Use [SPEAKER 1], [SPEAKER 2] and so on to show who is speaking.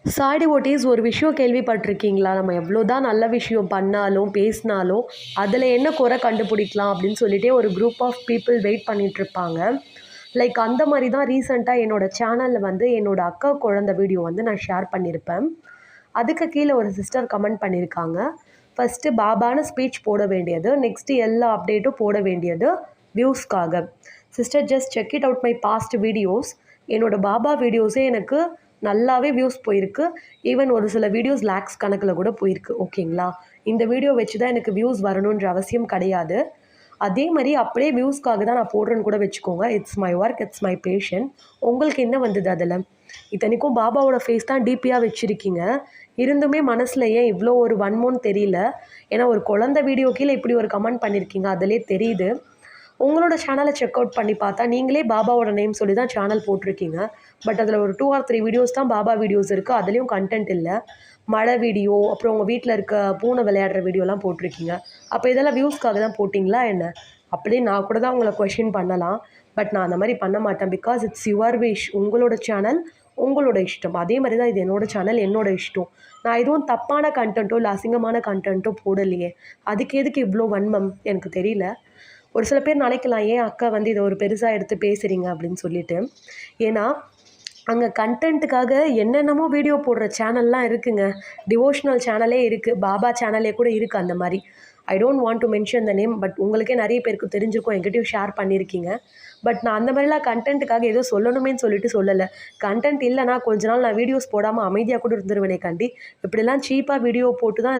[SPEAKER 1] சாடி ஓட்டிஸ் ஒரு விஷயம் கேள்விப்பட்டிருக்கீங்களா? நம்ம எவ்வளோதான் நல்ல விஷயம் பண்ணாலும், பேசினாலும், அதில என்ன குறை கண்டுபிடிக்கலாம் அப்படின்னு சொல்லிட்டே ஒரு குரூப் ஆஃப் பீப்பிள் வெயிட் பண்ணிட்டுருப்பாங்க. லைக் அந்த மாரி தான் ரீசென்ட்டா என்னோட சேனல்ல வந்து என்னோட அக்கா குழந்தை வீடியோ வந்து நான் ஷேர் பண்ணியிருப்பேன். அதுக்கு கீழ ஒரு சிஸ்டர் கமெண்ட் பண்ணியிருக்காங்க. ஃபர்ஸ்ட்டு பாபான்னு ஸ்பீச் போட வேண்டியது. நெக்ஸ்ட்டு எல்லா அப்டேட்டும் போட வேண்டியது வியூஸ்க்காக. Sister just check it out my past videos. என்னோட பாபா வீடியோஸே எனக்கு நல்லாவே வியூஸ் போயிருக்கு. ஈவன் ஒரு சில வீடியோஸ் லேக்ஸ் கணக்குல கூட போயிருக்கு. ஓகேங்களா? இந்த வீடியோ வச்சு தான் எனக்கு வியூஸ் வரணுன்ற அவசியம் கிடையாது. அதே மாரி அப்படியே வியூஸ்க்காக தான் நான் போடுறேன்னு கூட வச்சுக்கோங்க. It's my work, it's my passion. உங்களுக்கு என்ன வந்தது அதுல? இத்தனைக்கும் பாபாவோட ஃபேஸ் தான் டிபியா வச்சிருக்கீங்க. இருந்துமே மனசுல ஏன் இவ்ளோ ஒரு வன்மம்னு தெரியல. ஏன்னா ஒரு குழந்தை வீடியோ கீழ இப்படி ஒரு கமெண்ட் பண்ணியிருக்கீங்க. அதிலயே தெரியுது. உங்களோட சேனல செக் அவுட் பண்ணி பார்த்தா, நீங்களே பாபாவோட நேம் சொல்லி தான் சேனல் போட்டிருக்கீங்க. பட் அதில ஒரு 2 ஆர் 3 வீடியோஸ் தான் பாபா வீடியோஸ் இருக்கு. அதுலயும் கன்டென்ட் இல்ல. மழை வீடியோ, அப்புறம் உங்க வீட்ல இருக்க பூனை விளையாடுற வீடியோலாம் போட்டிருக்கீங்க. அப்ப இதெல்லாம் வியூஸ்க்காக தான் போட்டீங்களா என்ன? அப்படியே நான் கூட தான் உங்கள கொஸ்டின் பண்ணலாம். பட் நான் அந்த மாரி பண்ண மாட்டேன். Because it's your wish. உங்களோட சேனல், உங்களோட இஷ்டம். அதே மாரி தான் இது என்னோட சேனல், என்னோட இஷ்டம். நான் எதுவும் தப்பான கன்டென்ட்டோ, இல்ல அசிங்கமான கன்டென்ட்டோ போடலையே. அதுக்கு எதுக்கு இவ்ளோ வன்மம்? எனக்கு தெரியல. ஒரு சில பேர் நினைக்கலாம், "ஏன் அக்கா வந்து இத ஒரு பெருசா எடுத்து பேசுறீங்க?" அப்படின்னு சொல்லிட்டு. ஏன்னா, அங்க கன்டென்ட்டுக்காக என்னென்னமோ வீடியோ போடுற சேனல்லாம் இருக்குங்க. டிவோஷனல் சேனலே இருக்கு. பாபா சேனலே கூட இருக்கு அந்த மாரி. I don't want to mention the name. But உங்களுக்கே நெறைய பேருக்கு தெரிஞ்சிருக்கும். என்கிட்டயும் ஷேர் பண்ணியிருக்கீங்க. பட் நான் அந்த மாரிலாம் கன்டென்ட்டுக்காக ஏதோ சொல்லணுமேன்னு சொல்லிட்டு சொல்லல. கன்டென்ட் இல்லன்னா கொஞ்ச நாள் நான் வீடியோஸ் போடாம அமைதியா கூட இருந்துருவேனே காண்டி, இப்படிலாம் சீப்பா வீடியோ போட்டு தான்